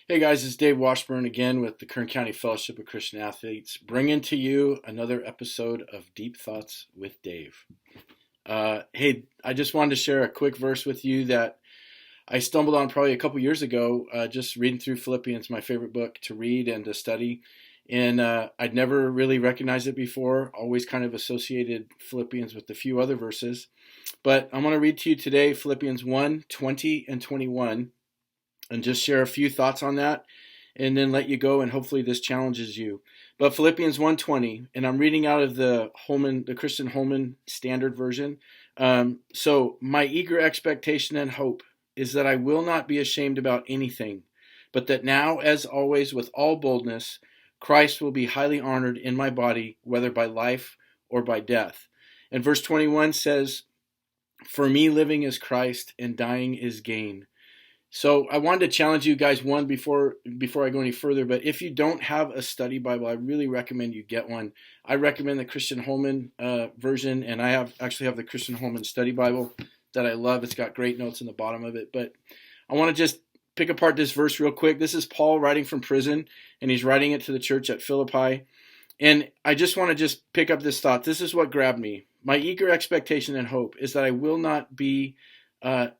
Hey guys, it's Dave Washburn again with the Kern County Fellowship of Christian Athletes, bringing to you another episode of Deep Thoughts with Dave. Hey, I just wanted to share a quick verse with you that I stumbled on probably a couple years ago, just reading through Philippians, my favorite book to read and to study. And I'd never really recognized it before, always kind of associated Philippians with a few other verses. But I'm going to read to you today Philippians 1:20 and 21, and just share a few thoughts on that and then let you go, and hopefully this challenges you. But Philippians 1:20, and I'm reading out of the Christian Holman Standard Version. So my eager expectation and hope is that I will not be ashamed about anything, but that now, as always, with all boldness, Christ will be highly honored in my body, whether by life or by death. And verse 21 says, for me living is Christ and dying is gain. So I wanted to challenge you guys, one, before I go any further, but if you don't have a study Bible, I really recommend you get one. I recommend the Christian Holman version, and I actually have the Christian Holman Study Bible that I love. It's got great notes in the bottom of it. But I want to just pick apart this verse real quick. This is Paul writing from prison, and he's writing it to the church at Philippi. And I just want to just pick up this thought. This is what grabbed me. My eager expectation and hope is that I will not be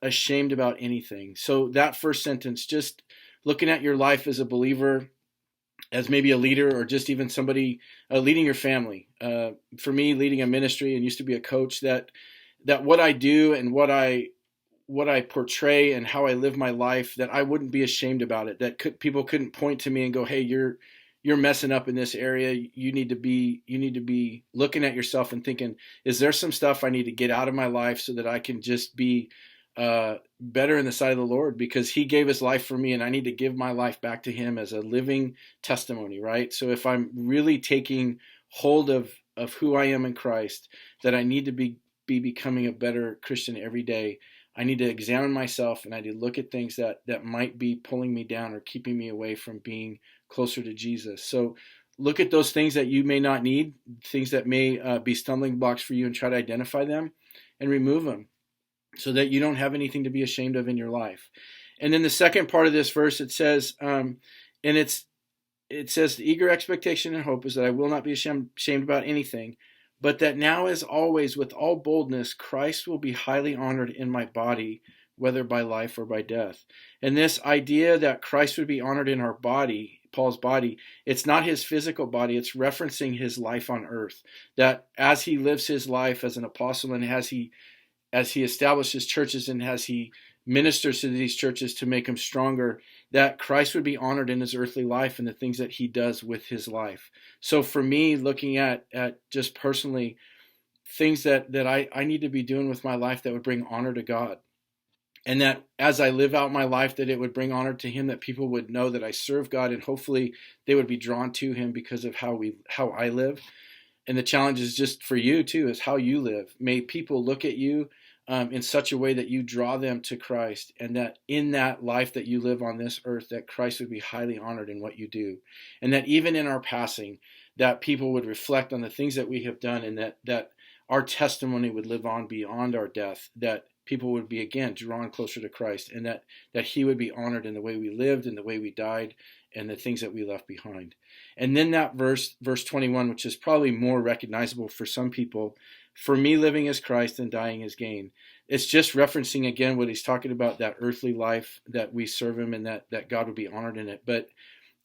ashamed about anything. So that first sentence, just looking at your life as a believer, as maybe a leader, or just even somebody leading your family. For me, leading a ministry and used to be a coach, that what I do and what I portray and how I live my life, that I wouldn't be ashamed about it. That people couldn't point to me and go, "Hey, you're messing up in this area. You need to be looking at yourself and thinking, is there some stuff I need to get out of my life so that I can just be better in the sight of the Lord, because he gave his life for me and I need to give my life back to him as a living testimony," right? So if I'm really taking hold of who I am in Christ, that I need to be becoming a better Christian every day, I need to examine myself and I need to look at things that might be pulling me down or keeping me away from being closer to Jesus. So look at those things that you may not need, things that may be stumbling blocks for you, and try to identify them and remove them, so that you don't have anything to be ashamed of in your life. And then the second part of this verse, it says, it says, the eager expectation and hope is that I will not be ashamed about anything, but that now, as always, with all boldness, Christ will be highly honored in my body, whether by life or by death. And this idea that Christ would be honored in our body, Paul's body, it's not his physical body, it's referencing his life on earth. That as he lives his life as an apostle, and as he establishes churches and as he ministers to these churches to make them stronger, that Christ would be honored in his earthly life and the things that he does with his life. So for me, looking at just personally things that I need to be doing with my life that would bring honor to God, and that as I live out my life, that it would bring honor to him, that people would know that I serve God, and hopefully they would be drawn to him because of how I live. And the challenge is just for you too, is how you live. May people look at you in such a way that you draw them to Christ, and that in that life that you live on this earth, that Christ would be highly honored in what you do. And that even in our passing, that people would reflect on the things that we have done, and that our testimony would live on beyond our death, that people would be, again, drawn closer to Christ, and that he would be honored in the way we lived and the way we died and the things that we left behind. And then that verse 21, which is probably more recognizable for some people, for me living is Christ and dying is gain. It's just referencing again what he's talking about, that earthly life, that we serve him and that God would be honored in it. But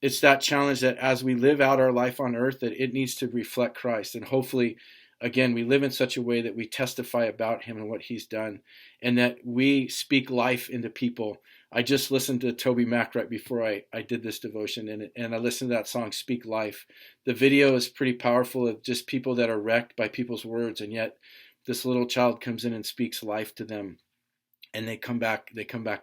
it's that challenge that as we live out our life on earth, that it needs to reflect Christ. And hopefully, again, we live in such a way that we testify about him and what he's done, and that we speak life into people. I just listened to Toby Mac right before I did this devotion, and I listened to that song, Speak Life. The video is pretty powerful, of just people that are wrecked by people's words, and yet this little child comes in and speaks life to them, and they come back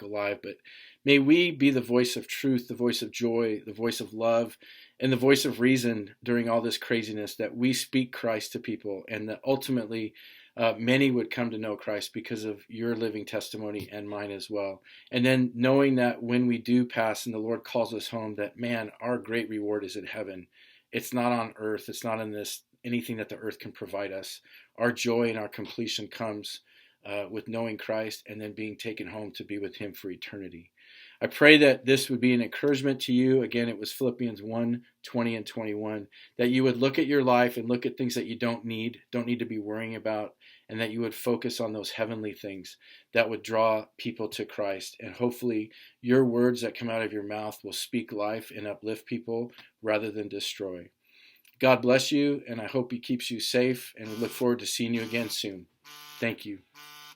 alive. But may we be the voice of truth, the voice of joy, the voice of love, and the voice of reason during all this craziness, that we speak Christ to people, and that ultimately many would come to know Christ because of your living testimony and mine as well. And then knowing that when we do pass and the Lord calls us home, that, man, our great reward is in heaven. It's not on earth. It's not in this anything that the earth can provide us. Our joy and our completion comes with knowing Christ and then being taken home to be with him for eternity. I pray that this would be an encouragement to you. Again, it was Philippians 1:20 and 21, that you would look at your life and look at things that you don't need to be worrying about, and that you would focus on those heavenly things that would draw people to Christ. And hopefully your words that come out of your mouth will speak life and uplift people rather than destroy. God bless you, and I hope he keeps you safe, and we look forward to seeing you again soon. Thank you.